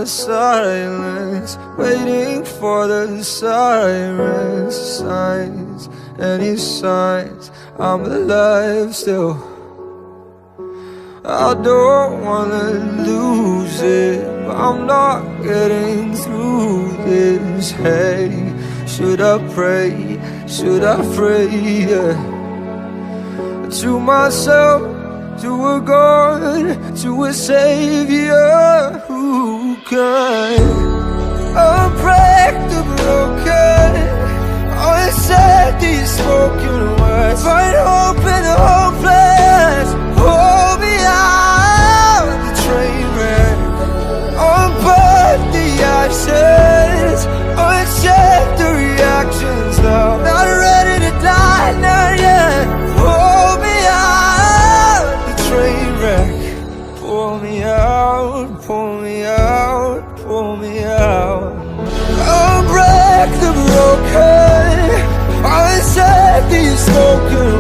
silence, waiting for the sirens, signs, any signs I'm alive still. I don't wanna lose it, but I'm not getting through this. Hey, should I pray, should I pray, yeah, to myself, to a God, to a Savior who can unbreak the broken, unsaid these spoken words, find hope in the hopeless. Hold me out the train wreck, unburn the ashes, uncheck the reactions. Now not ready to die, not yet. Hold me out the train wreck. Pull me out, pull me out, pull me out. Unbreak the broken, unsaid these spoken